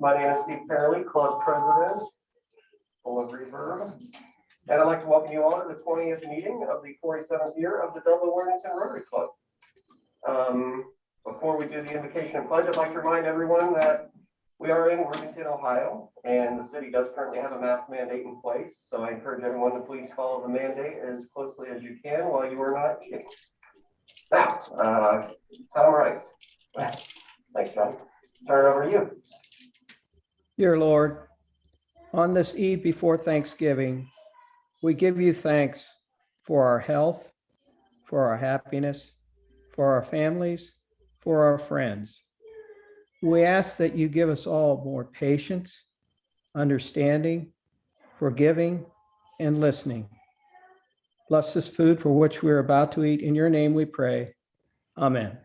My name is Steve Fairley, club president, full of reverb. And I'd like to welcome you all to the 20th meeting of the 47th year of the Dublin Worthington Rotary Club. Before we do the invocation and pledge, I'd like to remind everyone that we are in Worthington, Ohio, and the city does currently have a mask mandate in place. So I encourage everyone to please follow the mandate as closely as you can while you are not eating. Now, Tom Rice. Thanks, John. Turn it over to you. Dear Lord, on this eve before Thanksgiving, we give you thanks for our health, for our happiness, for our families, for our friends. We ask that you give us all more patience, understanding, forgiving, and listening. Bless this food for which we're about to eat. In your name we pray. Amen.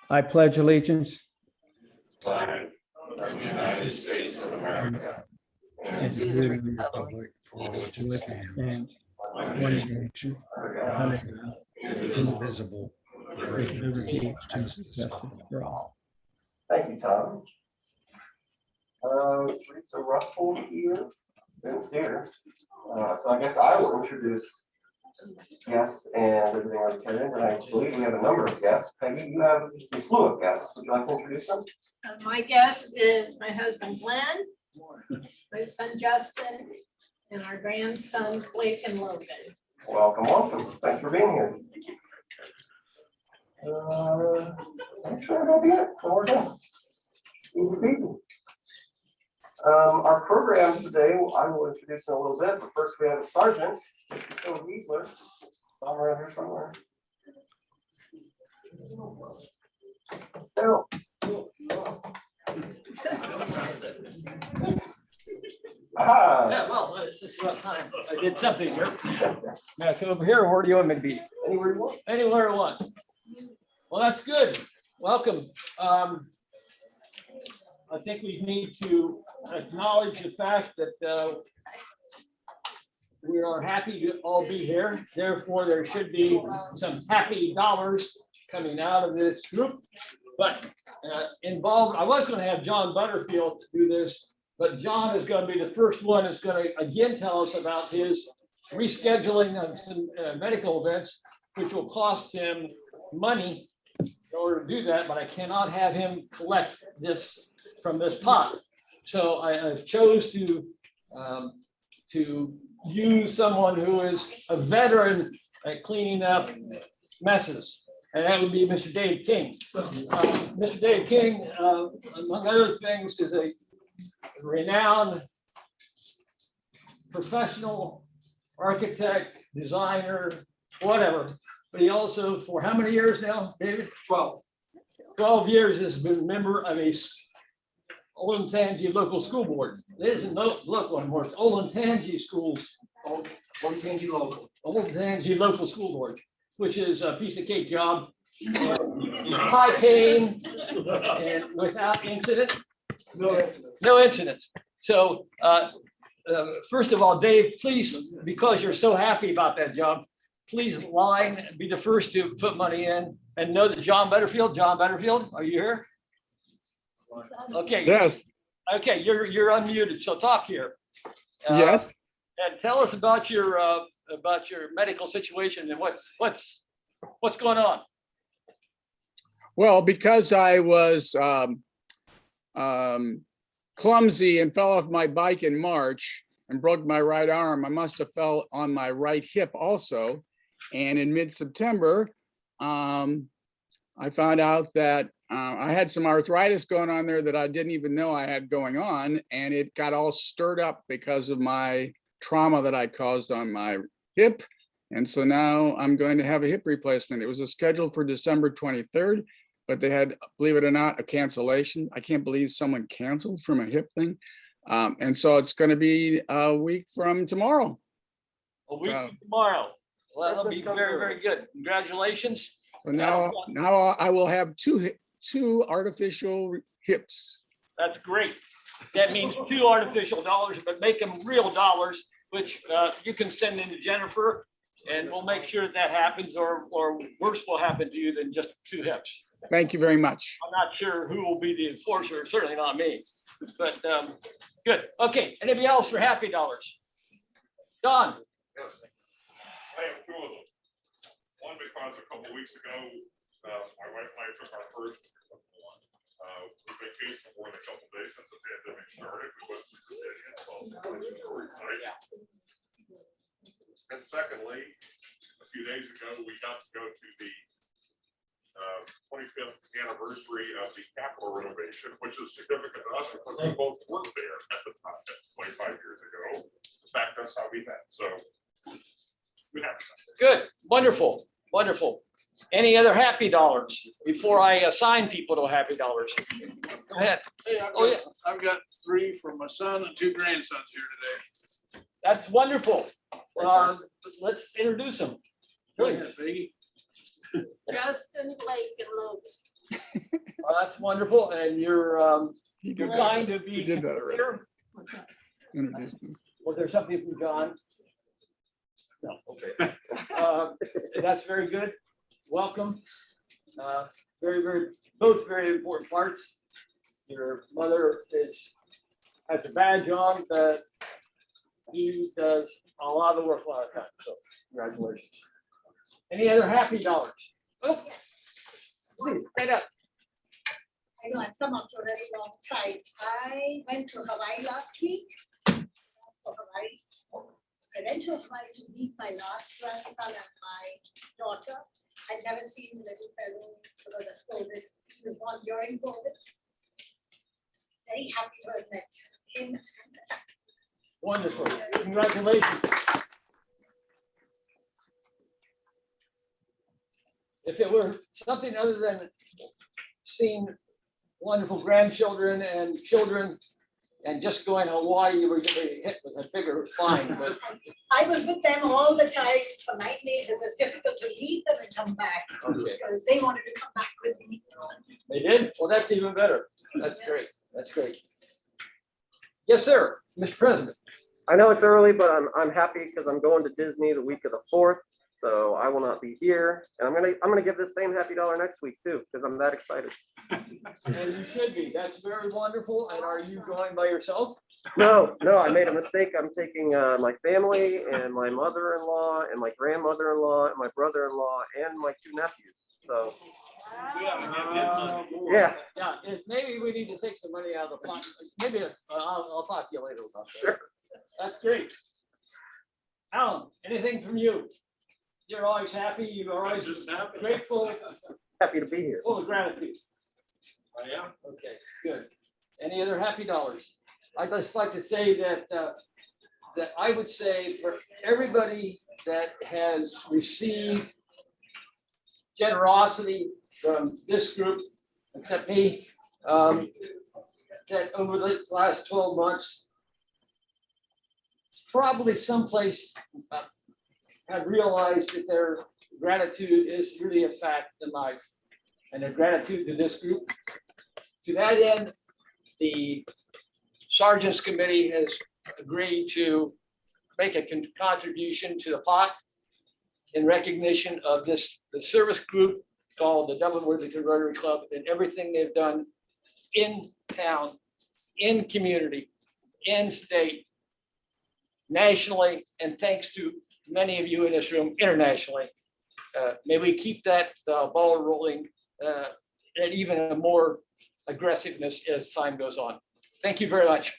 I pledge allegiance Flag of the United States of America and to to the the republic for which it stands, one nation, under God, indivisible, with liberty and justice for all. Thank you, Tom. Teresa Russell here, Vince here. So I guess I will introduce guests and visiting Rotarians, and I believe we have a number of guests. Peggy, you have a slew of guests. Would you like to introduce them? My guest is my husband Glenn, my son Justin, and our grandson Blake and Logan. Welcome, welcome. Thanks for being here. I'm sure that'll be it. No more guests. Easy peasy. Our program today, I will introduce in a little bit, but first we have a sergeant, Mr. Phil Giesler. I'm around here somewhere. Phil. Ah, Yeah, well, it's just about time. I did something here. May I come over here, or where do you want me to be? anywhere you want. Anywhere I want. Well, that's good. Welcome. I think we need to acknowledge the fact that we are happy to all be here. Therefore, there should be some happy dollars coming out of this group. But involved, I was going to have John Butterfield to do this, but John is going to be the first one that's going to again tell us about his rescheduling of some medical events, which will cost him money in order to do that, but I cannot have him collect this from this pot. So I chose to use someone who is a veteran at cleaning up messes, and that would be Mr. Dave King. Mr. Dave King, among other things, is a renowned professional architect, designer, whatever. But he also, for how many years now, David? 12. 12 years has been a member of a Olentangy local school board. It isn't local anymore, it's Olentangy schools. Worthington local. Olentangy local school board, which is a piece of cake job. High paying and without incident. No incidents. No incidents. So first of all, Dave, please, because you're so happy about that job, please be the first to put money in and know that John Butterfield, are you here? Okay. Yes, Okay, you're unmuted, so talk here. yes. And tell us about your medical situation and what's going on. Well, because I was clumsy and fell off my bike in March and broke my right arm, I must have fell on my right hip also. And in mid-September, I found out that I had some arthritis going on there that I didn't even know I had going on, and it got all stirred up because of my trauma that I caused on my hip. And so now I'm going to have a hip replacement. It was scheduled for December 23rd, but they had, believe it or not, a cancellation. I can't believe someone canceled from a hip thing. And so it's going to be a week from tomorrow. A week from tomorrow. Well, that'll be very, very good. Congratulations. So now I will have two artificial hips. That's great. That means 2 artificial dollars, but make them real dollars which you can send in to Jennifer, and we'll make sure that happens, or worse will happen to you than just 2 hips. Thank you very much. I'm not sure who will be the enforcer, certainly not me, but good. Okay, anybody else for happy dollars? Don? Yes. I have 2 of them. One, because a couple weeks ago, my wife and I took our first vacation for more than a couple days since the pandemic started. We went to Virginia, which is very nice. And secondly, a few days ago, we got to go to the 25th anniversary of the Capitol renovation, which is significant to us because we both worked there at the time, 25 years ago. In fact, that's how we met. So we have. Good, wonderful, wonderful. Any other happy dollars before I assign people to happy dollars? Go ahead. Hey, Oh, yeah. I've got 3 from my son and 2 grandsons here today. That's wonderful. Let's introduce them. Go ahead, Peggy. Justin, Blake, and Logan. That's wonderful, and you're He did kind that. to be He did that already. here. Introduce them. Was there something from John? No, okay. That's very good. Welcome. Both very important parts. Your mother has a badge on, but he does a lot of work a lot of times, so congratulations. Any other happy dollars? Oh, please, stand up. I know I've come up to a very long time. I went to Hawaii last week. For Hawaii. I went to Hawaii to meet my last grandson and my daughter. I'd never seen the little fellow because of COVID. He was born during COVID. Very happy to have met him and the family. Wonderful. Congratulations. If it were something other than seeing wonderful grandchildren and children and just going to Hawaii, you were getting hit with a bigger fine, but I was with them all the time for 9 days. It was difficult to leave them and come back okay. because they wanted to come back with me. They did? Well, that's even better. That's great. That's great. Yes, sir, Mr. President. I know it's early, but I'm happy because I'm going to Disney the week of the 4th. So I will not be here. And I'm gonna give this same happy dollar next week too, because I'm that excited. And you should be. That's very wonderful. And are you going by yourself? No, I made a mistake. I'm taking my family and my mother-in-law and my grandmother-in-law and my brother-in-law and my 2 nephews. So yeah. Yeah, maybe we need to take some money out of the pot. Maybe I'll talk to you later about that. Sure. That's great. Alan, anything from you? You're always happy. You're always Just happy. grateful, Happy to be here. full of gratitude. I am. Okay, good. Any other happy dollars? I'd just like to say that I would say for everybody that has received generosity from this group, except me, that over the last 12 months, probably someplace have realized that their gratitude is really a fact in life, and their gratitude to this group. To that end, the Sergeants Committee has agreed to make a contribution to the pot in recognition of the service group called the Dublin Worthington Rotary Club and everything they've done in town, in community, in state, nationally, and thanks to many of you in this room internationally. May we keep that ball rolling at even a more aggressiveness as time goes on. Thank you very much.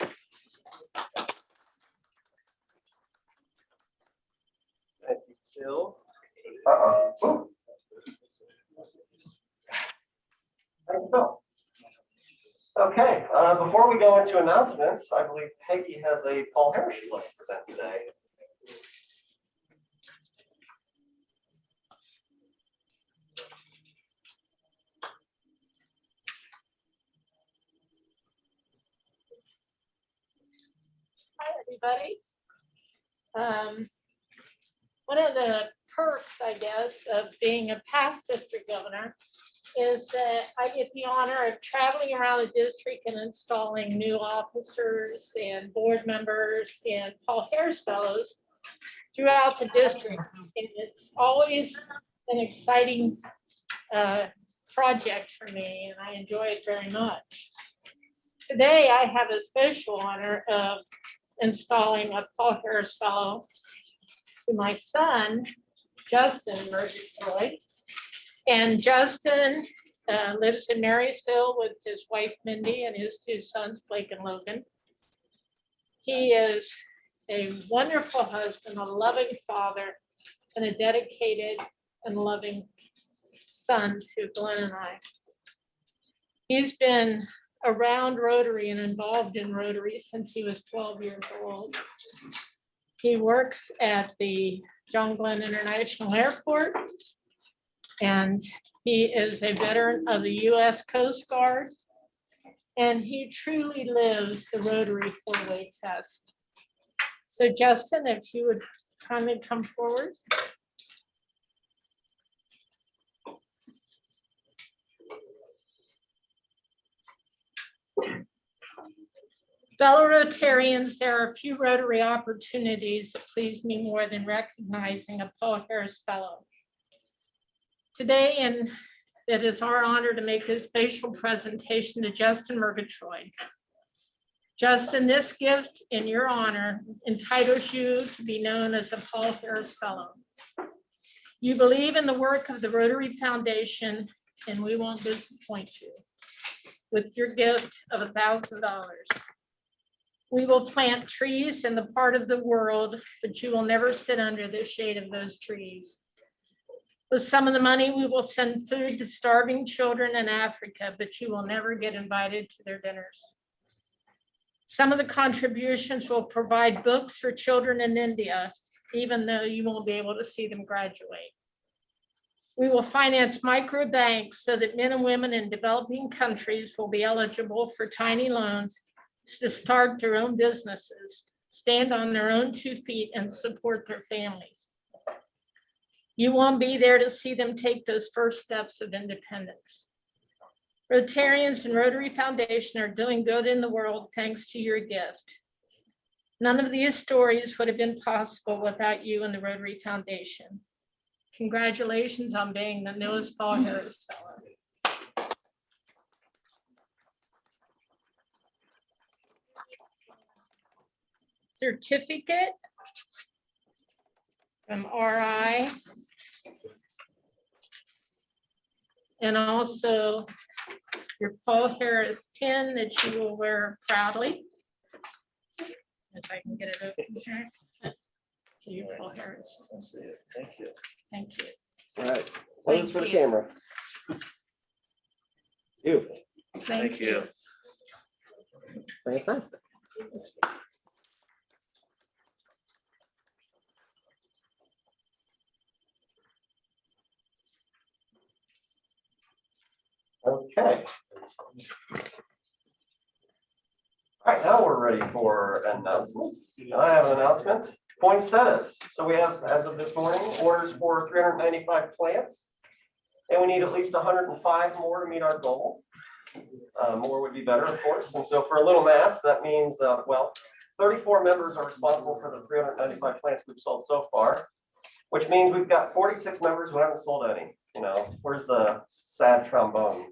Thank you, Phil. Thank you, Phil. Okay, before we go into announcements, I believe Peggy has a Paul Harris she'd like to present today. Hi, everybody. One of the perks, I guess, of being a past district governor is that I get the honor of traveling around the district and installing new officers and board members and Paul Harris Fellows throughout the district. And it's always an exciting project for me, and I enjoy it very much. Today, I have a special honor of installing a Paul Harris Fellow to my son, Justin Murgatroyd. And Justin lives in Marysville with his wife Mindy and his two sons, Blake and Logan. He is a wonderful husband, a loving father, and a dedicated and loving son to Glenn and I. He's been around Rotary and involved in Rotary since he was 12 years old. He works at the John Glenn International Airport, and he is a veteran of the U.S. Coast Guard, and he truly lives the Rotary four-way test. So Justin, if you would kindly come forward. Fellow Rotarians, there are a few Rotary opportunities that please me more than recognizing a Paul Harris Fellow. Today, and it is our honor to make this special presentation to Justin Murgatroyd. Justin, this gift in your honor entitles you to be known as a Paul Harris Fellow. You believe in the work of the Rotary Foundation, and we won't disappoint you with your gift of $1,000. We will plant trees in the part of the world, but you will never sit under the shade of those trees. With some of the money, we will send food to starving children in Africa, but you will never get invited to their dinners. Some of the contributions will provide books for children in India, even though you won't be able to see them graduate. We will finance micro banks so that men and women in developing countries will be eligible for tiny loans to start their own businesses, stand on their own 2 feet, and support their families. You won't be there to see them take those first steps of independence. Rotarians and Rotary Foundation are doing good in the world thanks to your gift. None of these stories would have been possible without you and the Rotary Foundation. Congratulations on being the newest Paul Harris Fellow. Certificate from RI. And also your Paul Harris pin that you will wear proudly. If I can get it open here. To you, Paul Harris. Thank you. Thank you. All right, close for the Thank you. camera. Beautiful, Thank you. fantastic. Okay. All right, now we're ready for announcements. I have an announcement. Poinsettias. So we have, as of this morning, orders for 395 plants. And we need at least 105 more to meet our goal. More would be better, of course. And so for a little math, that means, well, 34 members are responsible for the 395 plants we've sold so far, which means we've got 46 members who haven't sold any. You know, where's the sad trombone?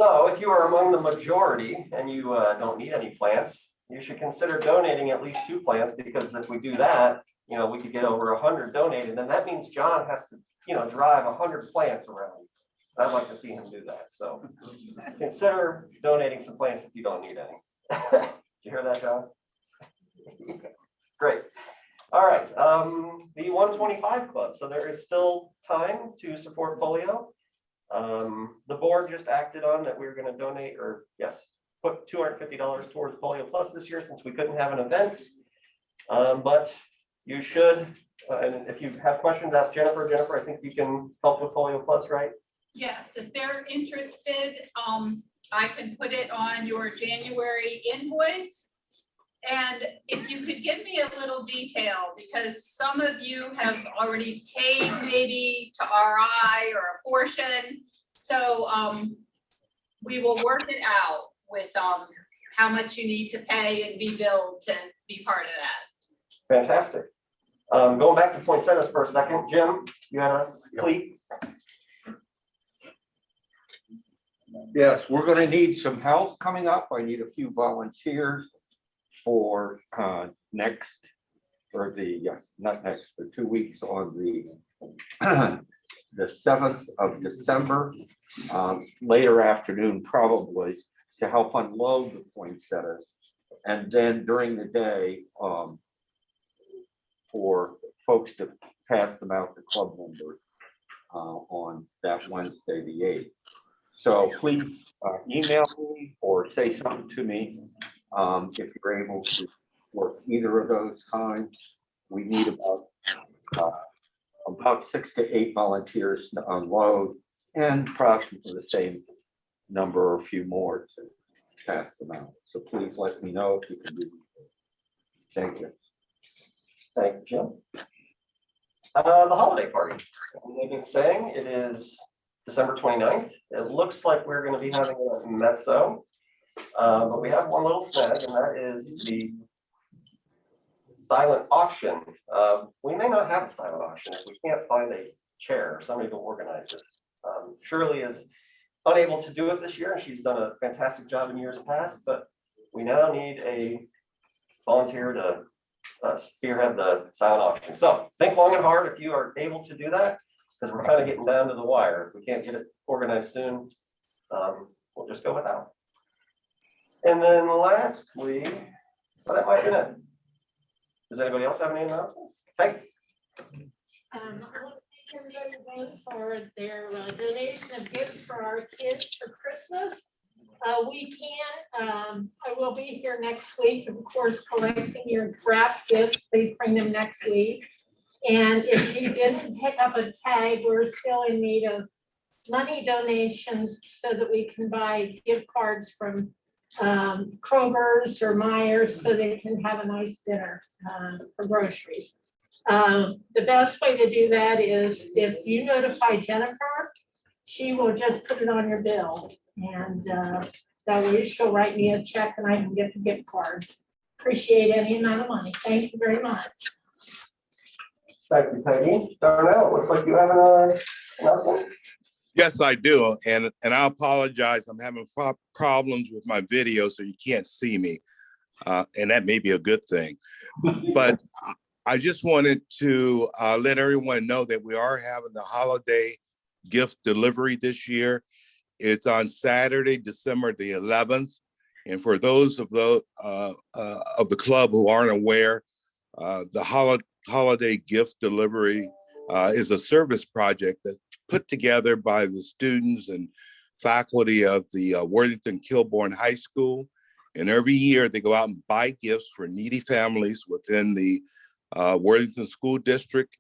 So if you are among the majority and you don't need any plants, you should consider donating at least 2 plants, because if we do that, you know, we could get over 100 donated, and that means John has to, you know, drive 100 plants around. I'd like to see him do that. So consider donating some plants if you don't need any. Did you hear that, John? Great. All right, the 125 Club. So there is still time to support polio. The board just acted on that we were going to donate, or yes, put $250 towards Polio Plus this year since we couldn't have an event. But you should, and if you have questions, ask Jennifer. Jennifer, I think you can help with Polio Plus, right? Yes, if they're interested, I can put it on your January invoice. And if you could give me a little detail, because some of you have already paid maybe to RI or a portion. So we will work it out with how much you need to pay and be billed to be part of that. Fantastic. Going back to poinsettias for a second, Jim, you had a plea? Yes, we're gonna need some help coming up. I need a few volunteers for next, or not next, but 2 weeks on the the 7th of December, later afternoon probably, to help unload the poinsettias. And then during the day, for folks to pass them out to club members on that Wednesday, the 8th. So please email me or say something to me if you're able to work either of those times. We need about 6 to 8 volunteers to unload, and approximately the same number or a few more to pass them out. So please let me know if you can do that. Thank you. Thank you, Jim. The holiday party. We've been saying it is December 29th. It looks like we're going to be having a mezzo, but we have one little snag, and that is the silent auction. We may not have a silent auction if we can't find a chair or somebody to organize it. Shirley is unable to do it this year, and she's done a fantastic job in years past, but we now need a volunteer to spearhead the silent auction. So think long and hard if you are able to do that, because we're kind of getting down to the wire. If we can't get it organized soon, we'll just go without. And then lastly, that might be it. Does anybody else have any announcements? Hey. I want to thank everybody for their donation of gifts for our kids for Christmas. I will be here next week, of course, collecting your wrap gifts. Please bring them next week. And if you didn't pick up a tag, we're still in need of money donations so that we can buy gift cards from Kroger's or Myers so they can have a nice dinner for groceries. The best way to do that is if you notify Jennifer, she will just put it on your bill, and that way she'll write me a check and I can get the gift cards. Appreciate any amount of money. Thank you very much. Thank you, Peggy. Darnell, looks like you have an announcement. Yes, I do. And I apologize. I'm having problems with my video, so you can't see me. And that may be a good thing. But I just wanted to let everyone know that we are having the holiday gift delivery this year. It's on Saturday, December the 11th. And for those of the club who aren't aware, the holiday gift delivery is a service project that's put together by the students and faculty of the Worthington Kilbourne High School. And every year they go out and buy gifts for needy families within the Worthington School District.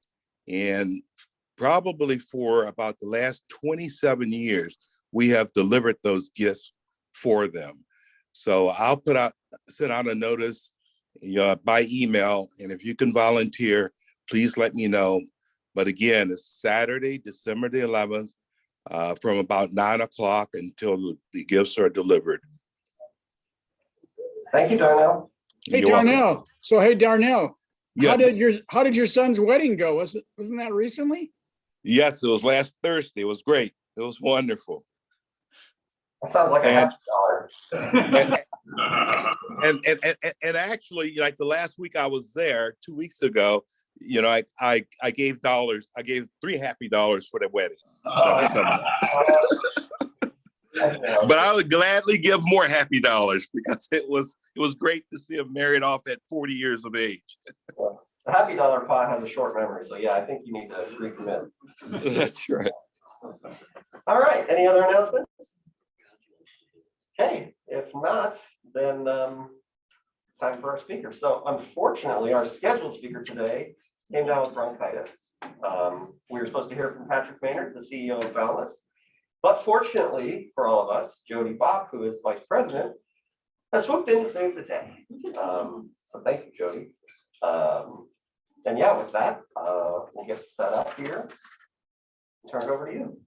And probably for about the last 27 years, we have delivered those gifts for them. So I'll send out a notice by email, and if you can volunteer, please let me know. But again, it's Saturday, December the 11th, from about 9 o'clock until the gifts are delivered. Thank you, Darnell. Hey, You're welcome. Darnell. So, hey, Darnell, Yes. how did your son's wedding go? Wasn't that recently? Yes, it was last Thursday. It was great. It was wonderful. That sounds like And- $50. And actually, like the last week I was there, 2 weeks ago, you know, I gave dollars. I gave $3 happy for the wedding. But I would gladly give more happy dollars because it was great to see him married off at 40 years of age. The happy dollar pot has a short memory, so yeah, I think you need to recommit. That's right. All right, any other announcements? Okay, if not, then it's time for our speaker. So unfortunately, our scheduled speaker today came down with bronchitis. We were supposed to hear from Patrick Maynard, the CEO of Boundless. But fortunately for all of us, Jody Bach, who is vice president, has swooped in to save the day. So thank you, Jody. And yeah, with that, we'll get set up here. Turn it over to you.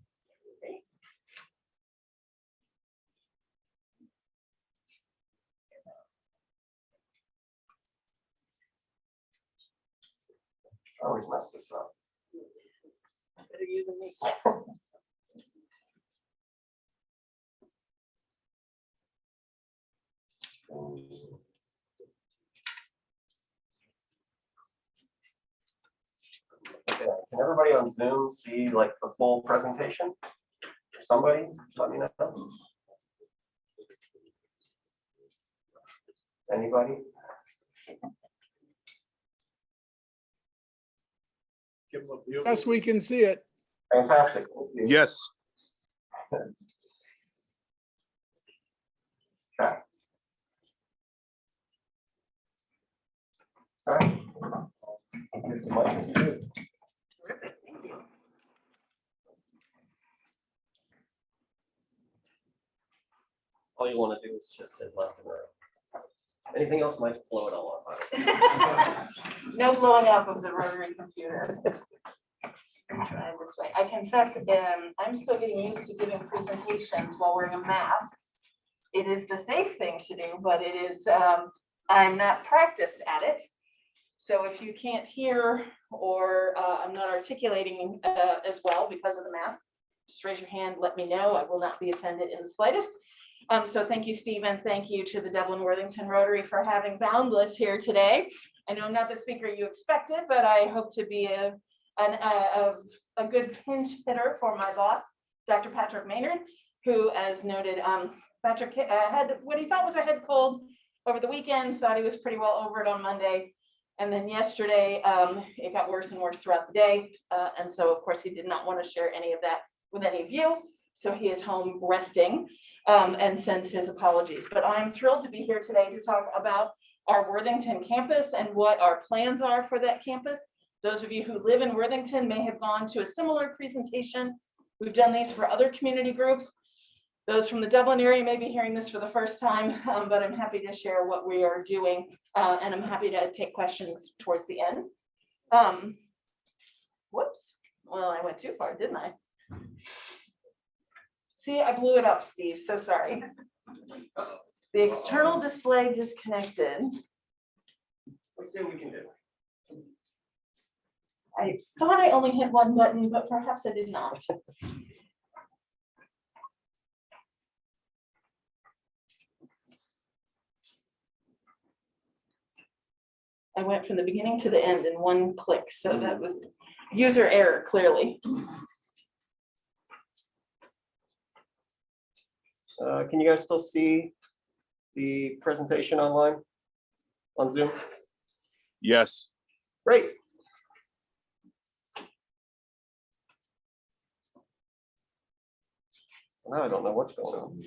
I always mess this up. Better you than me. Okay, can everybody on Zoom see like the full presentation? Somebody, let me know. Anybody? Give them a view. Yes, we can see it. Fantastic. Thank you. Yes. Okay. All right. Here's the mic. Terrific, thank you. All you want to do is just hit left and right. Anything else might blow it all up. No blowing up of the rotary computer. Try this way. I confess, I'm still getting used to giving presentations while wearing a mask. It is the safe thing to do, but it is, I'm not practiced at it. So if you can't hear or I'm not articulating as well because of the mask, just raise your hand, let me know. I will not be offended in the slightest. So thank you, Stephen. Thank you to the Dublin Worthington Rotary for having Boundless here today. I know I'm not the speaker you expected, but I hope to be a good pinch hitter for my boss, Dr. Patrick Maynard, who, as noted, Patrick had what he thought was a head cold over the weekend, thought he was pretty well over it on Monday. And then yesterday, it got worse and worse throughout the day. And so, of course, he did not want to share any of that with any of you. So he is home resting and sends his apologies. But I'm thrilled to be here today to talk about our Worthington campus and what our plans are for that campus. Those of you who live in Worthington may have gone to a similar presentation. We've done these for other community groups. Those from the Dublin area may be hearing this for the first time, but I'm happy to share what we are doing, and I'm happy to take questions towards the end. Whoops, well, I went too far, didn't I? See, I blew it up, Steve, so sorry. The external display disconnected. Let's see what we can do. I thought I only hit one button, but perhaps I did not. I went from the beginning to the end in one click, so that was user error, clearly. Can you guys still see the presentation online on Zoom? Yes. Great. So now I don't know what's going on.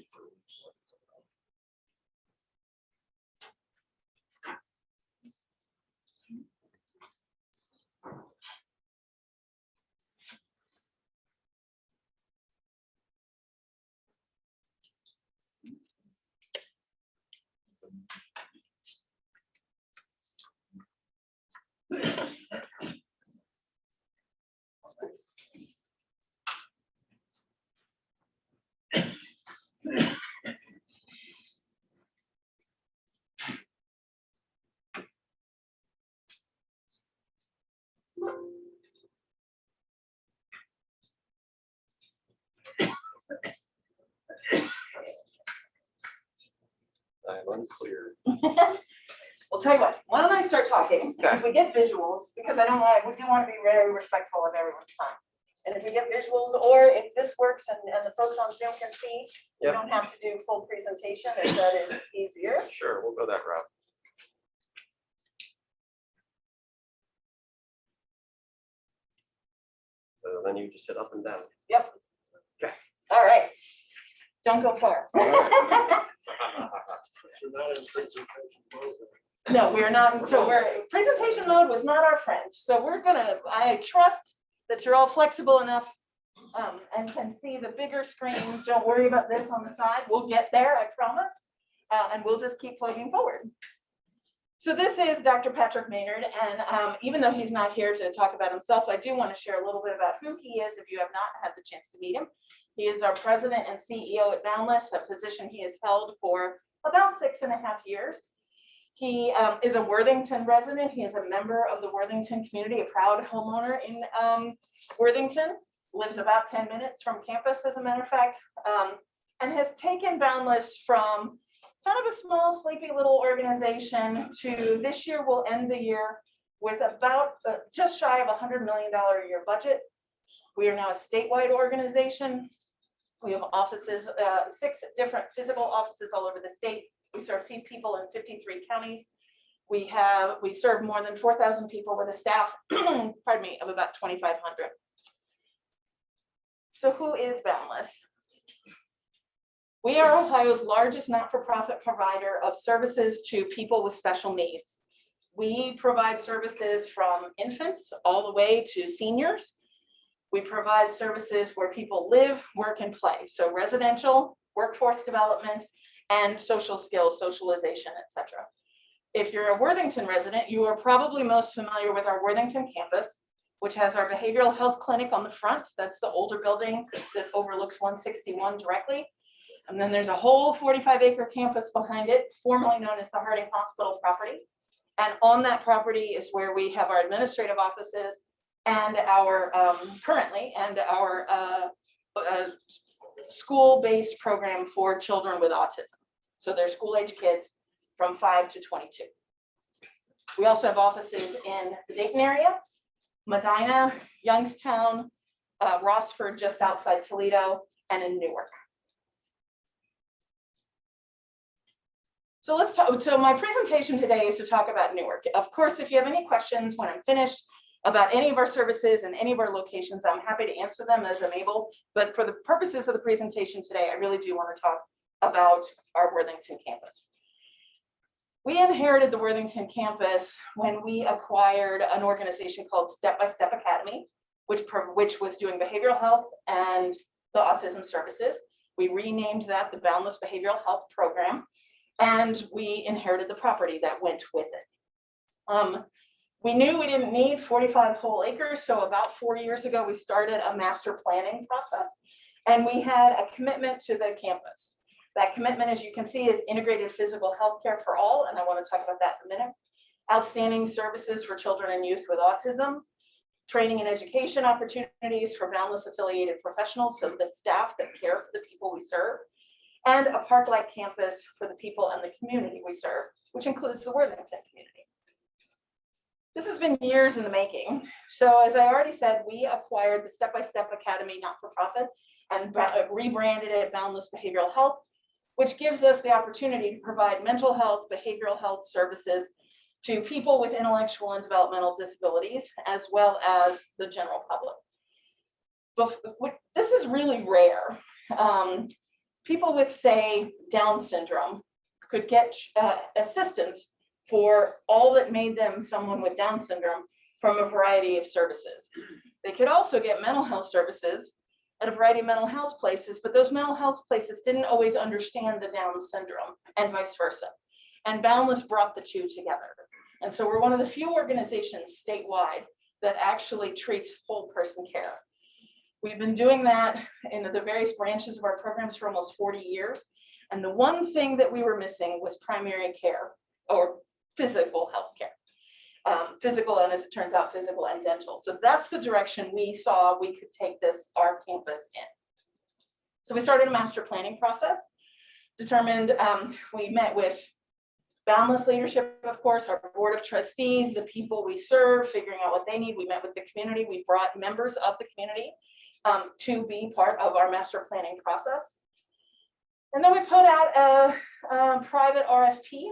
I'm unclear. Well, tell you what, why don't I start talking? If we get visuals, because we do want to be very respectful of everyone's time. And if we get visuals, or if this works and the folks on Zoom can see, you Yep. don't have to do full presentation if that is easier. Sure, we'll go that route. So then you just hit up and down. Yep. Okay. All right. Don't go far. You're not in presentation mode. No, we're not. So presentation mode was not our friend. So I trust that you're all flexible enough and can see the bigger screen. Don't worry about this on the side. We'll get there, I promise. And we'll just keep plugging forward. So this is Dr. Patrick Maynard, and even though he's not here to talk about himself, I do want to share a little bit about who he is if you have not had the chance to meet him. He is our president and CEO at Boundless, a position he has held for about 6.5 years. He is a Worthington resident. He is a member of the Worthington community, a proud homeowner in Worthington, lives about 10 minutes from campus, as a matter of fact, and has taken Boundless from kind of a small, sleepy little organization to this year will end the year with about just shy of $100 million a year budget. We are now a statewide organization. We have offices, 6 different physical offices all over the state. We serve people in 53 counties. We serve more than 4,000 people with a staff, pardon me, of about 2,500. So who is Boundless? We are Ohio's largest not-for-profit provider of services to people with special needs. We provide services from infants all the way to seniors. We provide services where people live, work, and play. So residential, workforce development, and social skills, socialization, etc. If you're a Worthington resident, you are probably most familiar with our Worthington campus, which has our behavioral health clinic on the front. That's the older building that overlooks 161 directly. And then there's a whole 45-acre campus behind it, formerly known as the Harding Hospital property. And on that property is where we have our administrative offices and our school-based program for children with autism. So they're school-age kids from 5 to 22. We also have offices in the Dayton area, Medina, Youngstown, Rossford, just outside Toledo, and in Newark. So let's talk. So my presentation today is to talk about Newark. Of course, if you have any questions when I'm finished about any of our services and any of our locations, I'm happy to answer them as I'm able. But for the purposes of the presentation today, I really do want to talk about our Worthington campus. We inherited the Worthington campus when we acquired an organization called Step by Step Academy, which was doing behavioral health and the autism services. We renamed that the Boundless Behavioral Health Program, and we inherited the property that went with it. We knew we didn't need 45 whole acres, so about 4 years ago, we started a master planning process, and we had a commitment to the campus. That commitment, as you can see, is integrated physical health care for all, and I want to talk about that in a minute. Outstanding services for children and youth with autism, training and education opportunities for Boundless affiliated professionals, so the staff that care for the people we serve, and a park-like campus for the people and the community we serve, which includes the Worthington community. This has been years in the making. So as I already said, we acquired the Step by Step Academy not-for-profit and rebranded it Boundless Behavioral Health, which gives us the opportunity to provide mental health, behavioral health services to people with intellectual and developmental disabilities, as well as the general public. But this is really rare. People with, say, Down syndrome could get assistance for all that made them someone with Down syndrome from a variety of services. They could also get mental health services at a variety of mental health places, but those mental health places didn't always understand the Down syndrome and vice versa. And Boundless brought the two together. And so we're one of the few organizations statewide that actually treats whole person care. We've been doing that in the various branches of our programs for almost 40 years. And the one thing that we were missing was primary care or physical health care. Physical, and as it turns out, physical and dental. So that's the direction we saw we could take our campus in. So we started a master planning process, determined, we met with Boundless leadership, of course, our board of trustees, the people we serve, figuring out what they need. We met with the community. We brought members of the community to be part of our master planning process. And then we put out a private RFP,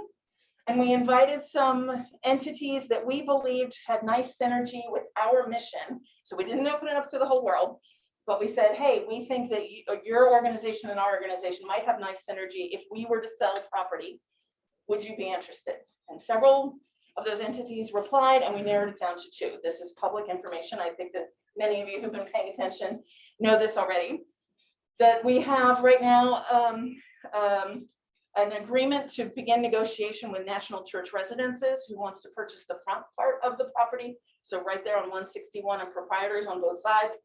and we invited some entities that we believed had nice synergy with our mission. So we didn't open it up to the whole world, but we said, hey, we think that your organization and our organization might have nice synergy. If we were to sell property, would you be interested? And several of those entities replied, and we narrowed it down to 2. This is public information. I think that many of you who've been paying attention know this already. That we have right now an agreement to begin negotiation with National Church Residences, who wants to purchase the front part of the property. So right there on 161 and proprietors on both sides.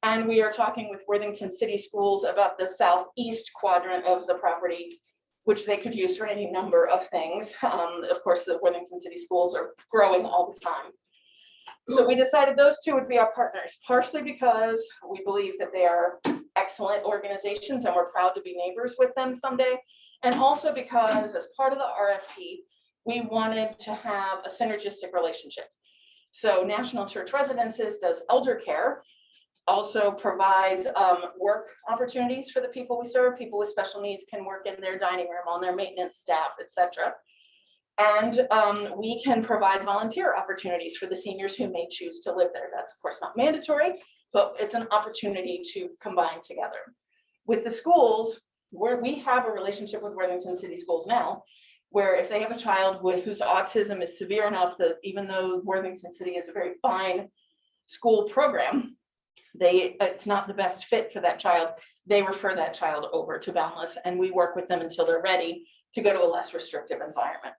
And we are talking with Worthington City Schools about the southeast quadrant of the property, which they could use for any number of things. Of course, the Worthington City Schools are growing all the time. So we decided those two would be our partners, partially because we believe that they are excellent organizations and we're proud to be neighbors with them someday. And also because as part of the RFP, we wanted to have a synergistic relationship. So National Church Residences does elder care, also provides work opportunities for the people we serve. People with special needs can work in their dining room, on their maintenance staff, etc. And we can provide volunteer opportunities for the seniors who may choose to live there. That's of course not mandatory, but it's an opportunity to combine together. With the schools, where we have a relationship with Worthington City Schools now, where if they have a child whose autism is severe enough that even though Worthington City is a very fine school program, it's not the best fit for that child, they refer that child over to Boundless, and we work with them until they're ready to go to a less restrictive environment.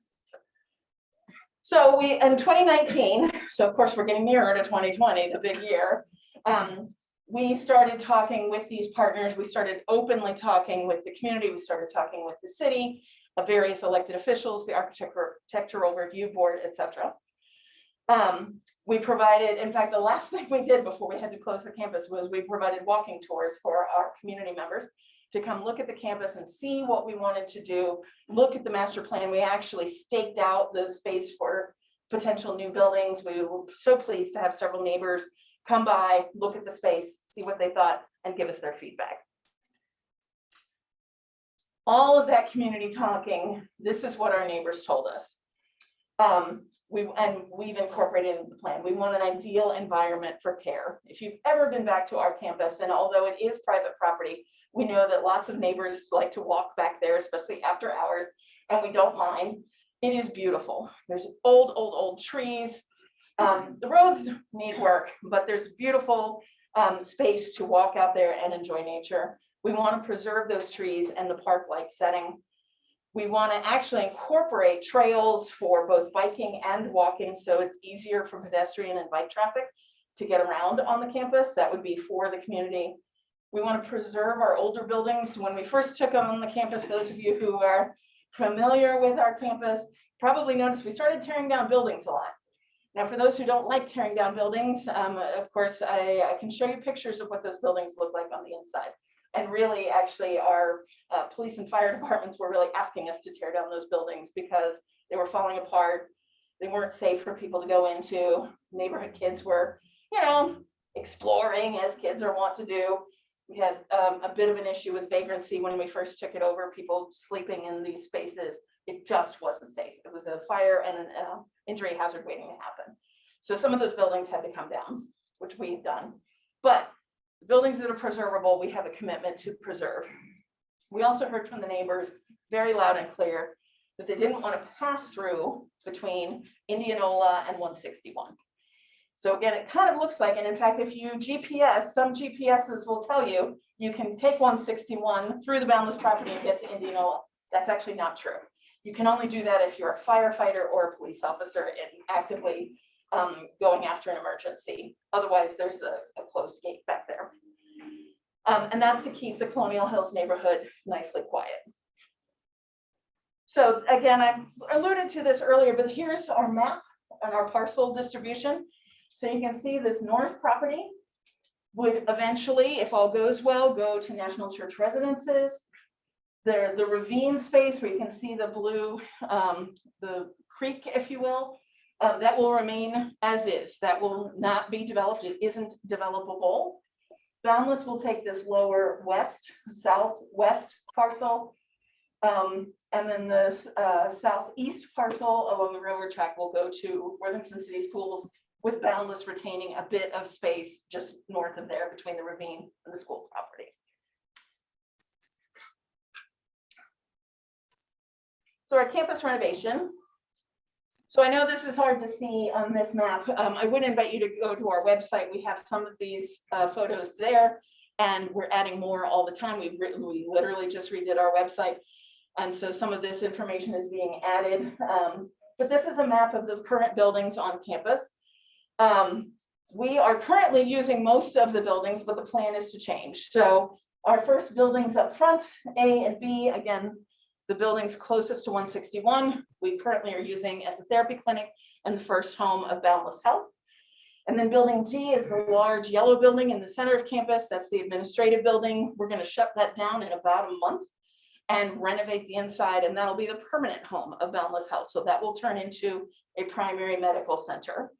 So we, in 2019, so of course we're getting nearer to 2020, the big year, we started talking with these partners. We started openly talking with the community. We started talking with the city, various elected officials, the architectural review board, etc. We provided, in fact, the last thing we did before we had to close the campus was we provided walking tours for our community members to come look at the campus and see what we wanted to do, look at the master plan. We actually staked out the space for potential new buildings. We were so pleased to have several neighbors come by, look at the space, see what they thought, and give us their feedback. All of that community talking, this is what our neighbors told us. We've incorporated into the plan. We want an ideal environment for care. If you've ever been back to our campus, and although it is private property, we know that lots of neighbors like to walk back there, especially after hours, and we don't mind. It is beautiful. There's old trees. The roads need work, but there's beautiful space to walk out there and enjoy nature. We want to preserve those trees and the park-like setting. We want to actually incorporate trails for both biking and walking, so it's easier for pedestrian and bike traffic to get around on the campus. That would be for the community. We want to preserve our older buildings. When we first took on the campus, those of you who are familiar with our campus probably noticed we started tearing down buildings a lot. Now, for those who don't like tearing down buildings, of course, I can show you pictures of what those buildings look like on the inside. And really, actually, our police and fire departments were really asking us to tear down those buildings because they were falling apart. They weren't safe for people to go into. Neighborhood kids were, exploring as kids are wont to do. We had a bit of an issue with vagrancy when we first took it over, people sleeping in these spaces. It just wasn't safe. It was a fire and an injury hazard waiting to happen. So some of those buildings had to come down, which we've done. But the buildings that are preservable, we have a commitment to preserve. We also heard from the neighbors very loud and clear that they didn't want to pass through between Indianola and 161. So again, it kind of looks like, and in fact, if you GPS, some GPSs will tell you, you can take 161 through the Boundless property and get to Indianola. That's actually not true. You can only do that if you're a firefighter or a police officer and actively going after an emergency. Otherwise, there's a closed gate back there. And that's to keep the Colonial Hills neighborhood nicely quiet. So again, I alluded to this earlier, but here's our map and our parcel distribution. So you can see this north property would eventually, if all goes well, go to National Church Residences. The ravine space where you can see the blue, the creek, if you will, that will remain as is. That will not be developed. It isn't developable. Boundless will take this lower southwest parcel, and then this southeast parcel along the railroad track will go to Worthington City Schools, with Boundless retaining a bit of space just north of there between the ravine and the school property. So our campus renovation. So I know this is hard to see on this map. I would invite you to go to our website. We have some of these photos there, and we're adding more all the time. We literally just redid our website. And so some of this information is being added. But this is a map of the current buildings on campus. We are currently using most of the buildings, but the plan is to change. So our first buildings up front, A and B, again, the buildings closest to 161, we currently are using as a therapy clinic and the first home of Boundless Health. And then building G is the large yellow building in the center of campus. That's the administrative building. We're going to shut that down in about a month and renovate the inside, and that'll be the permanent home of Boundless Health. So that will turn into a primary medical center.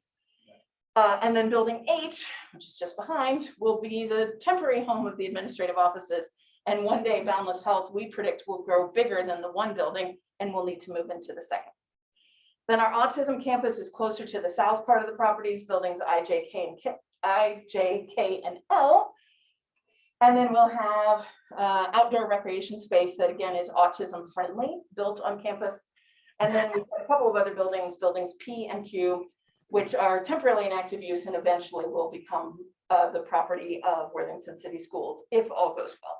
And then building H, which is just behind, will be the temporary home of the administrative offices. And one day Boundless Health, we predict, will grow bigger than the one building and we'll need to move into the second. Then our autism campus is closer to the south part of the properties, buildings I, J, K, and L. And then we'll have outdoor recreation space that again is autism friendly, built on campus. And then we've got a couple of other buildings, buildings P and Q, which are temporarily in active use and eventually will become the property of Worthington City Schools, if all goes well.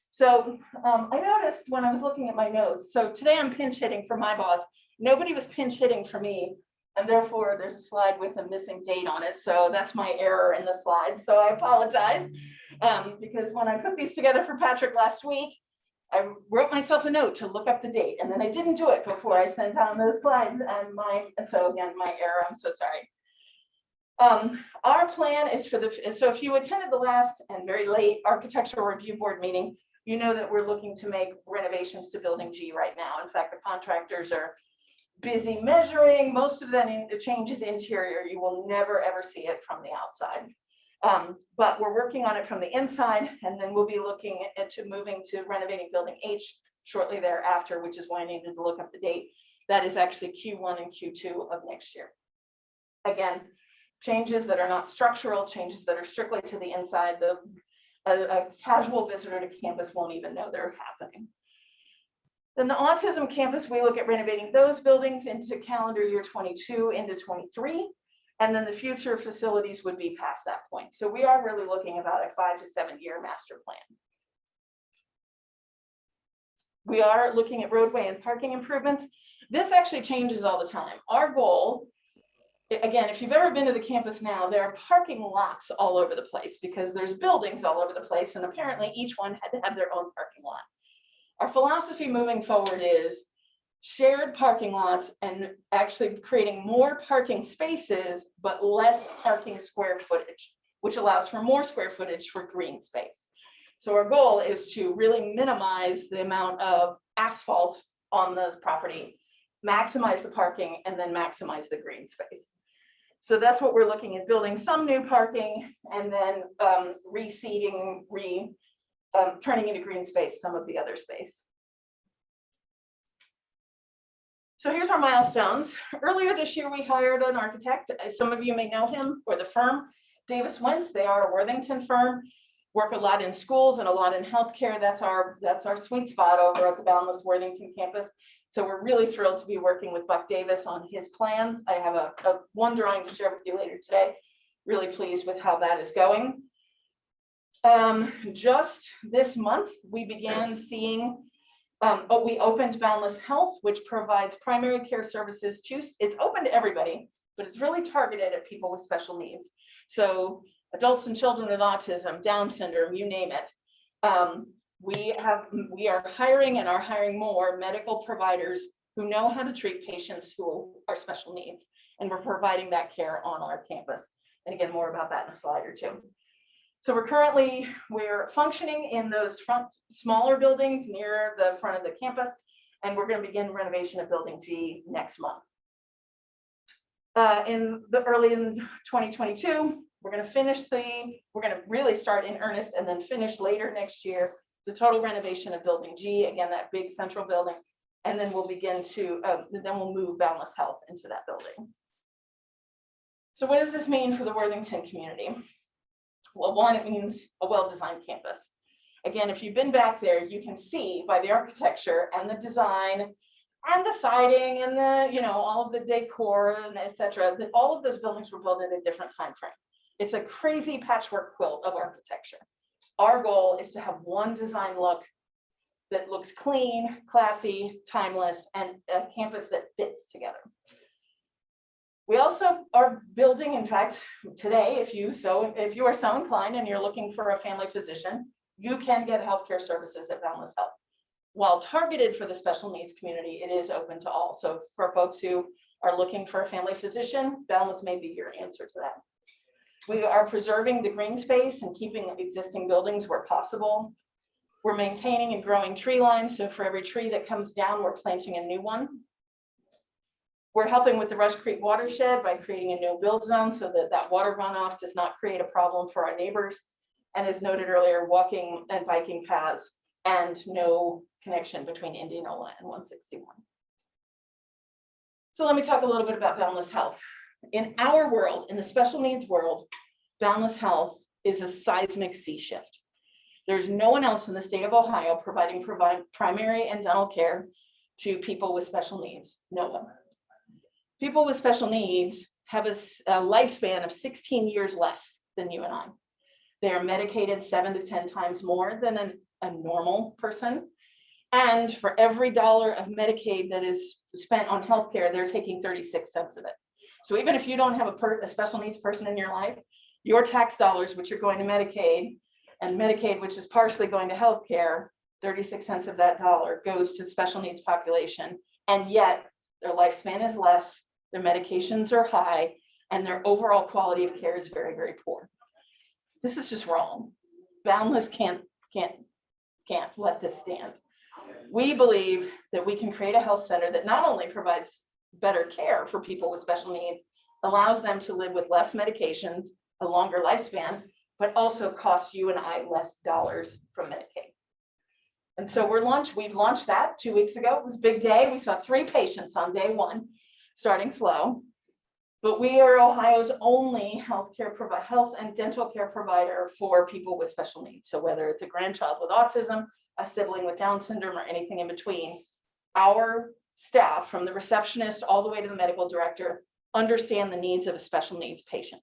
So I noticed when I was looking at my notes, so today I'm pinch hitting for my boss. Nobody was pinch hitting for me, and therefore there's a slide with a missing date on it. So that's my error in the slide. So I apologize because when I put these together for Patrick last week, I wrote myself a note to look up the date, and then I didn't do it before I sent out those slides. And so again, my error, I'm so sorry. Our plan is so if you attended the last and very late architectural review board meeting, you know that we're looking to make renovations to building G right now. In fact, the contractors are busy measuring. Most of that changes interior. You will never ever see it from the outside. But we're working on it from the inside, and then we'll be looking into moving to renovating building H shortly thereafter, which is why I needed to look up the date. That is actually Q1 and Q2 of next year. Again, changes that are not structural, changes that are strictly to the inside. A casual visitor to campus won't even know they're happening. Then the autism campus, we look at renovating those buildings into calendar year 22 into 23. And then the future facilities would be past that point. So we are really looking about a 5 to 7 year master plan. We are looking at roadway and parking improvements. This actually changes all the time. Our goal, again, if you've ever been to the campus now, there are parking lots all over the place because there's buildings all over the place, and apparently each one had to have their own parking lot. Our philosophy moving forward is shared parking lots and actually creating more parking spaces, but less parking square footage, which allows for more square footage for green space. So our goal is to really minimize the amount of asphalt on the property, maximize the parking, and then maximize the green space. So that's what we're looking at, building some new parking and then reseeding, turning into green space some of the other space. So here's our milestones. Earlier this year, we hired an architect. Some of you may know him or the firm, Davis Wentz. They are a Worthington firm, work a lot in schools and a lot in healthcare. That's our sweet spot over at the Boundless Worthington campus. So we're really thrilled to be working with Buck Davis on his plans. I have a one drawing to share with you later today. Really pleased with how that is going. Just this month, we began seeing we opened Boundless Health, which provides primary care services to, it's open to everybody, but it's really targeted at people with special needs. So adults and children with autism, Down syndrome, you name it. We are hiring and are hiring more medical providers who know how to treat patients who are special needs. And we're providing that care on our campus. And again, more about that in a slide or two. So we're functioning in those front smaller buildings near the front of the campus, and we're going to begin renovation of building G next month. Early in 2022, we're going to really start in earnest and then finish later next year the total renovation of building G, again, that big central building, and then we'll begin to, then we'll move Boundless Health into that building. So what does this mean for the Worthington community? Well, one, it means a well-designed campus. Again, if you've been back there, you can see by the architecture and the design and the siding and the, all of the decor and et cetera, that all of those buildings were built at a different time frame. It's a crazy patchwork quilt of architecture. Our goal is to have one design look that looks clean, classy, timeless, and a campus that fits together. We also are building, in fact, today, if you are so inclined and you're looking for a family physician, you can get healthcare services at Boundless Health. While targeted for the special needs community, it is open to all. So for folks who are looking for a family physician, Boundless may be your answer to that. We are preserving the green space and keeping existing buildings where possible. We're maintaining and growing tree lines. So for every tree that comes down, we're planting a new one. We're helping with the Rush Creek watershed by creating a no build zone so that that water runoff does not create a problem for our neighbors. And as noted earlier, walking and biking paths and no connection between Indianola and 161. So let me talk a little bit about Boundless Health. In our world, in the special needs world, Boundless Health is a seismic sea shift. There's no one else in the state of Ohio providing primary and dental care to people with special needs. No one. People with special needs have a lifespan of 16 years less than you and I. They are medicated 7 to 10 times more than a normal person. And for every dollar of Medicaid that is spent on healthcare, they're taking 36 cents of it. So even if you don't have a special needs person in your life, your tax dollars, which are going to Medicaid, and Medicaid, which is partially going to healthcare, 36 cents of that dollar goes to the special needs population. And yet their lifespan is less, their medications are high, and their overall quality of care is very, very poor. This is just wrong. Boundless can't let this stand. We believe that we can create a health center that not only provides better care for people with special needs, allows them to live with less medications, a longer lifespan, but also costs you and I less dollars from Medicaid. And so we've launched that 2 weeks ago. It was a big day. We saw 3 patients on day 1, starting slow. But we are Ohio's only health and dental care provider for people with special needs. So whether it's a grandchild with autism, a sibling with Down syndrome, or anything in between, our staff, from the receptionist all the way to the medical director, understand the needs of a special needs patient.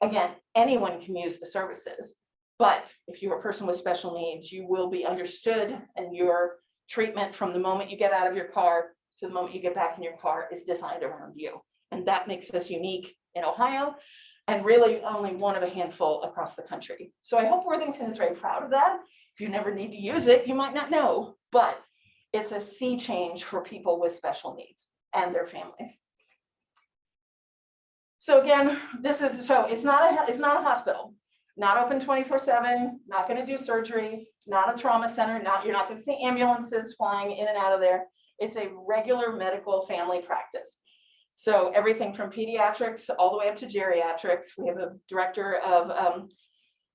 Again, anyone can use the services, but if you're a person with special needs, you will be understood, and your treatment from the moment you get out of your car to the moment you get back in your car is designed around you. And that makes us unique in Ohio, and really only one of a handful across the country. So I hope Worthington is very proud of that. If you never need to use it, you might not know, but it's a sea change for people with special needs and their families. So again, it's not a hospital, not open 24/7, not going to do surgery, not a trauma center, you're not going to see ambulances flying in and out of there. It's a regular medical family practice. So everything from pediatrics all the way up to geriatrics. We have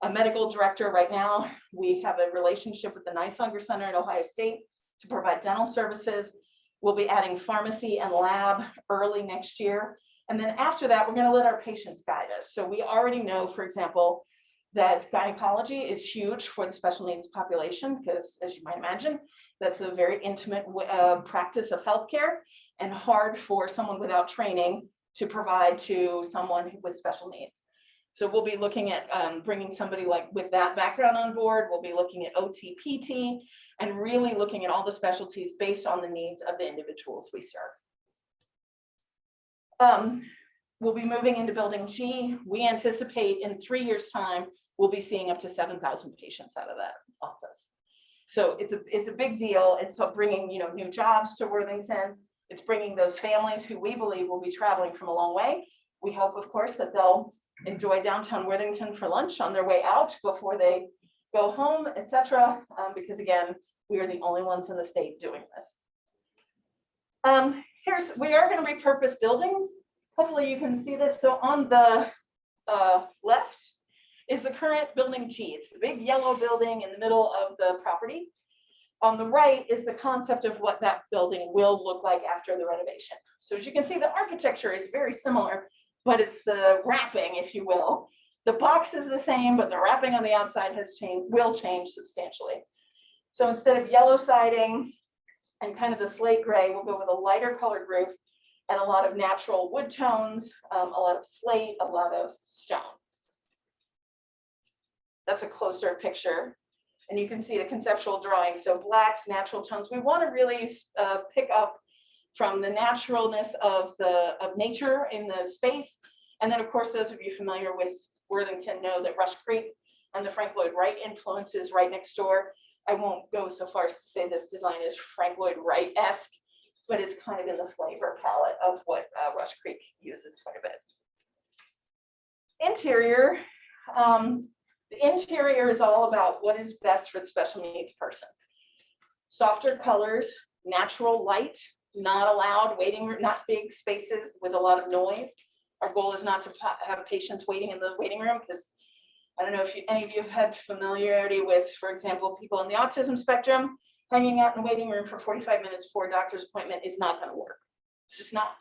a medical director right now. We have a relationship with the Nice-Hunger Center at Ohio State to provide dental services. We'll be adding pharmacy and lab early next year. And then after that, we're going to let our patients guide us. So we already know, for example, that gynecology is huge for the special needs population, because as you might imagine, that's a very intimate practice of healthcare and hard for someone without training to provide to someone with special needs. So we'll be looking at bringing somebody with that background on board. We'll be looking at OT, PT, and really looking at all the specialties based on the needs of the individuals we serve. We'll be moving into building G. We anticipate in 3 years' time, we'll be seeing up to 7,000 patients out of that office. So it's a big deal. It's bringing new jobs to Worthington. It's bringing those families who we believe will be traveling from a long way. We hope, of course, that they'll enjoy downtown Worthington for lunch on their way out before they go home, etc. Because again, we are the only ones in the state doing this. We are going to repurpose buildings. Hopefully you can see this. So on the left is the current building G. It's the big yellow building in the middle of the property. On the right is the concept of what that building will look like after the renovation. So as you can see, the architecture is very similar, but it's the wrapping, if you will. The box is the same, but the wrapping on the outside will change substantially. So instead of yellow siding and kind of the slate gray, we'll go with a lighter colored roof and a lot of natural wood tones, a lot of slate, a lot of stone. That's a closer picture. And you can see the conceptual drawing. So blacks, natural tones. We want to really pick up from the naturalness of nature in the space. And then, of course, those of you familiar with Worthington know that Rush Creek and the Frank Lloyd Wright influence is right next door. I won't go so far as to say this design is Frank Lloyd Wright-esque, but it's kind of in the flavor palette of what Rush Creek uses quite a bit. Interior. The interior is all about what is best for the special needs person. Softer colors, natural light, not allowed, waiting room, not big spaces with a lot of noise. Our goal is not to have patients waiting in the waiting room, because I don't know if any of you have had familiarity with, for example, people on the autism spectrum. Hanging out in the waiting room for 45 minutes before a doctor's appointment is not going to work. It's just not.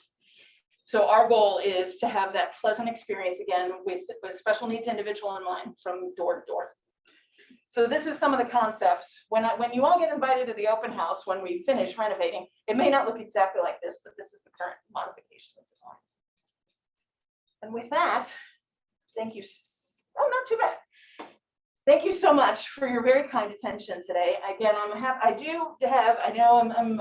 So our goal is to have that pleasant experience again with a special needs individual in mind from door to door. So this is some of the concepts. When you all get invited to the open house, when we finish renovating, it may not look exactly like this, but this is the current modification of design. And with that, thank you. Oh, not too bad. Thank you so much for your very kind attention today. Again, I know I'm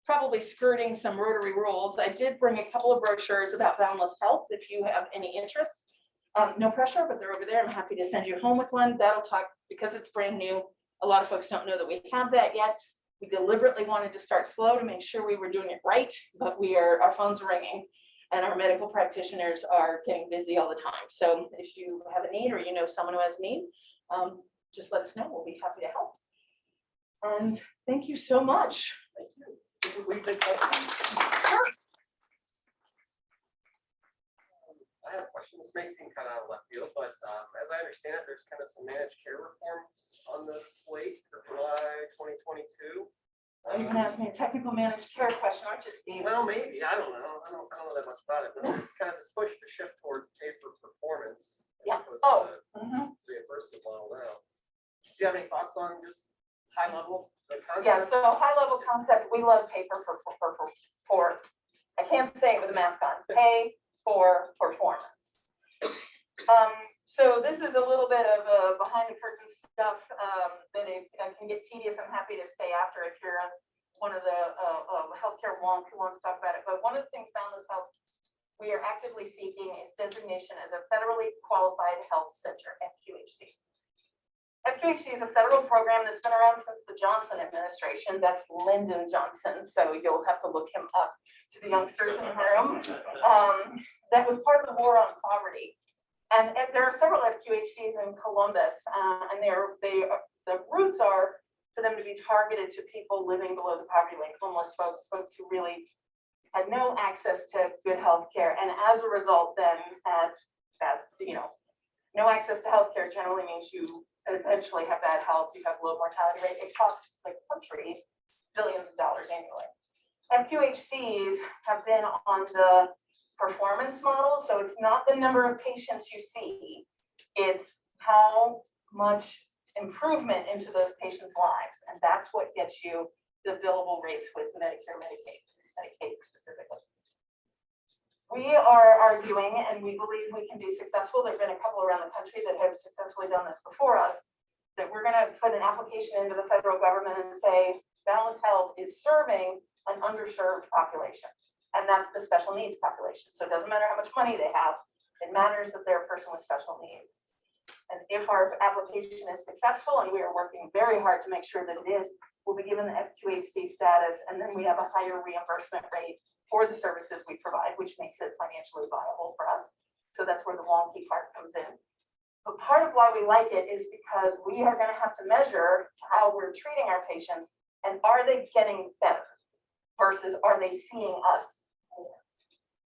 probably skirting some Rotary rules. I did bring a couple of brochures about boundless health if you have any interest. No pressure, but they're over there. I'm happy to send you home with one. That'll talk, because it's brand new. A lot of folks don't know that we have that yet. We deliberately wanted to start slow to make sure we were doing it right, but our phones are ringing and our medical practitioners are getting busy all the time. So if you have a need or you know someone who has a need, just let us know. We'll be happy to help. And thank you so much. I have a question. This may seem kind of out of left field, but as I understand it, there's kind of some managed care reform on the slate for July 2022. You can ask me a technical managed care question, aren't you, Steve? Well, maybe. I don't know. I don't know that much about it, but there's kind of this push to shift towards pay for performance. Yeah. Reimbursement model now. Do you have any thoughts on just high level? Yeah, so high level concept, we love paper for, I can't say it with a mask on, pay for performance. So this is a little bit of behind the curtain stuff that it can get tedious. I'm happy to stay after if you're one of the healthcare wonk who wants to talk about it. But one of the things Boundless Health we are actively seeking is designation as a federally qualified health center, FQHC. FQHC is a federal program that's been around since the Johnson administration. That's Lyndon Johnson, so you'll have to look him up to the youngsters in the room. That was part of the war on poverty. And there are several FQHCs in Columbus, and the roots are for them to be targeted to people living below the poverty line, homeless folks who really had no access to good health care. And as a result, then no access to health care generally means you eventually have bad health, you have low mortality rate. It costs the country billions of dollars annually. FQHCs have been on the performance model, so it's not the number of patients you see, it's how much improvement into those patients' lives, and that's what gets you the billable rates with Medicare, Medicaid specifically. We are arguing, and we believe we can be successful. There have been a couple around the country that have successfully done this before us, that we're going to put an application into the federal government and say, Boundless Health is serving an underserved population. And that's the special needs population. So it doesn't matter how much money they have, it matters that they're a person with special needs. And if our application is successful, and we are working very hard to make sure that it is, we'll be given the FQHC status, and then we have a higher reimbursement rate for the services we provide, which makes it financially viable for us. So that's where the wonky part comes in. But part of why we like it is because we are going to have to measure how we're treating our patients, and are they getting better versus are they seeing us more?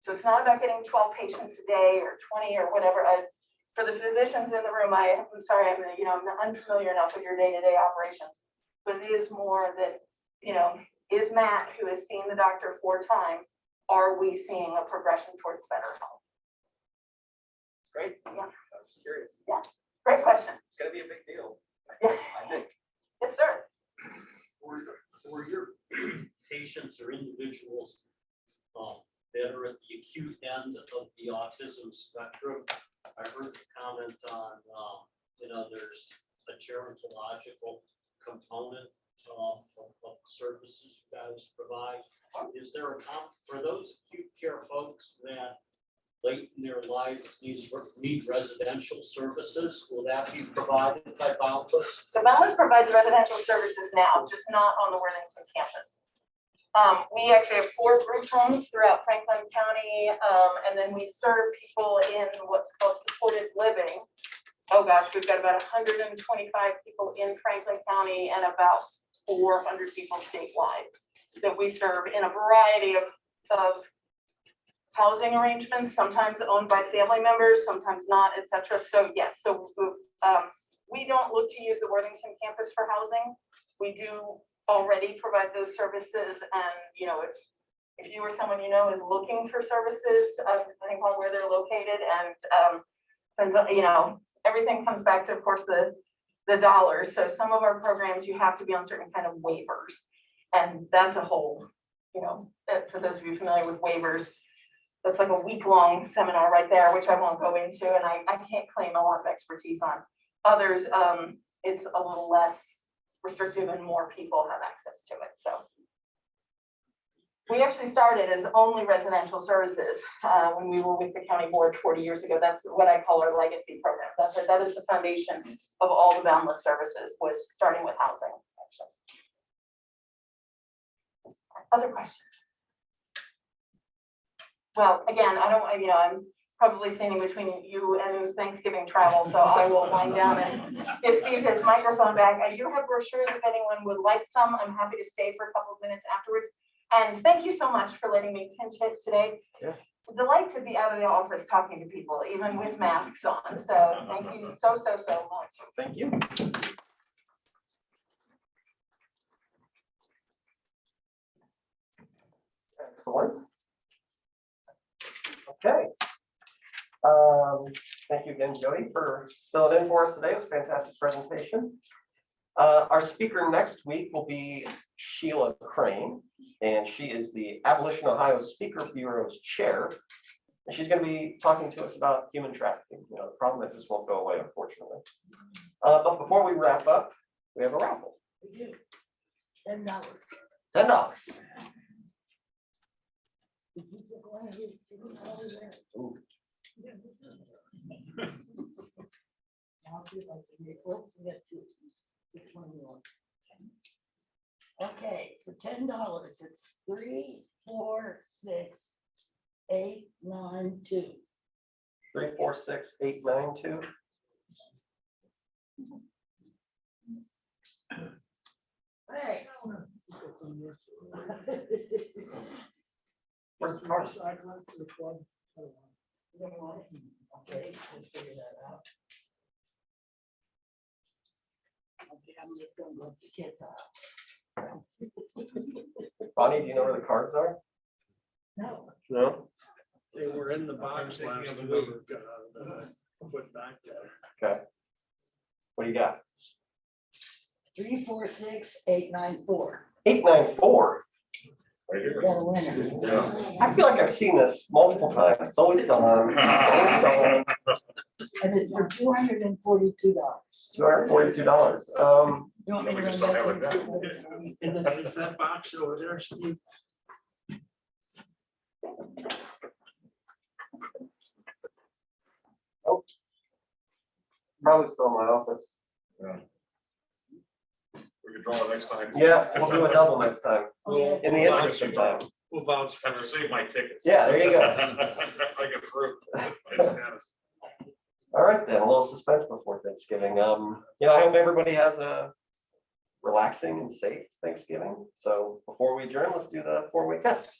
So it's not about getting 12 patients a day or 20 or whatever. For the physicians in the room, I'm sorry, I'm unfamiliar enough with your day-to-day operations, but it is more that, is Matt, who has seen the doctor 4 times, are we seeing a progression towards better health? It's great. Yeah. I was just curious. Yeah, great question. It's going to be a big deal. Yeah. I think. Yes, sir. For your patients or individuals that are at the acute end of the autism spectrum, I heard the comment on, there's a gerontological component of services you guys provide? Is there for those acute care folks that late in their lives need residential services, will that be provided by Boundless? So Boundless provides residential services now, just not on the Worthington campus. We actually have 4 group homes throughout Franklin County, and then we serve people in what's called supported living. Oh gosh, we've got about 125 people in Franklin County and about 400 people statewide that we serve in a variety of housing arrangements, sometimes owned by family members, sometimes not, etc. So yes, so we don't look to use the Worthington campus for housing. We do already provide those services, and you know, if you or someone you know is looking for services, depending on where they're located, and you know, everything comes back to, of course, the dollars. So some of our programs you have to be on certain kind of waivers, and that's a whole, you know, for those of you familiar with waivers, that's like a week-long seminar right there, which I won't go into, and I can't claim a lot of expertise on. Others, it's a little less restrictive and more people have access to it. So we actually started as only residential services when we were with the county board 40 years ago. That's what I call our legacy program. That is the foundation of all the Boundless services, was starting with housing, actually. Other questions? Well, again, I'm probably standing between you and Thanksgiving travel, so I will wind down and give Steve his microphone back. I do have brochures if anyone would like some. I'm happy to stay for a couple of minutes afterwards. And thank you so much for letting me pinch hit today. Yeah. It's a delight to be out of the office talking to people, even with masks on. So thank you so much. Thank you. Excellent. Okay. Thank you again, Jody, for filling in for us today. It was a fantastic presentation. Our speaker next week will be Sheila Crane, and she is the Abolition Ohio Speaker Bureau's chair. And she's going to be talking to us about human trafficking, you know, the problem that just won't go away, unfortunately. But before we wrap up, we have a raffle. We do. $10. $10. Ooh. Okay, for $10, it's 3, 4, 6, 8, 9, 2. 3, 4, 6, 8, 9, 2. Hey. Where's the card? Okay, we'll figure that out. Okay, I'm just gonna let the kids out. Bonnie, do you know where the cards are? No. No? They were in the box last week, put back there. Okay. What do you got? 3, 4, 6, 8, 9, 4. 8, 9, 4. Got a winner. I feel like I've seen this multiple times. It's always gone. It's always gone. And it's for $242. $242. You want me to run that? Is that box over there, Steve? Oh. Probably still in my office. We can draw it next time. Yeah, we'll do a double next time. Okay. In the interest of time. We'll vouch for Have to save my tickets. Yeah, there you go. I get through. My status. All right, then, a little suspense before Thanksgiving. You know, I hope everybody has a relaxing and safe Thanksgiving. So before we adjourn, let's do the 4-way test.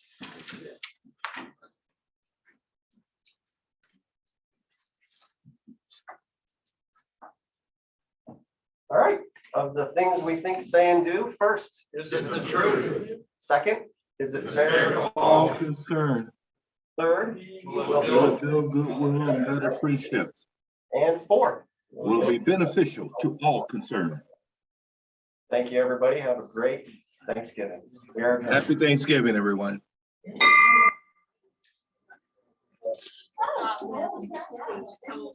All right, of the things we think, say, and do, first. Is it the truth? Second, is it fair to all All concerned. Third, Will build goodwill and better friendships. and fourth. Will be beneficial to all concerned. Thank you, everybody. Have a great Thanksgiving. We are adjourned. Happy Thanksgiving, everyone. So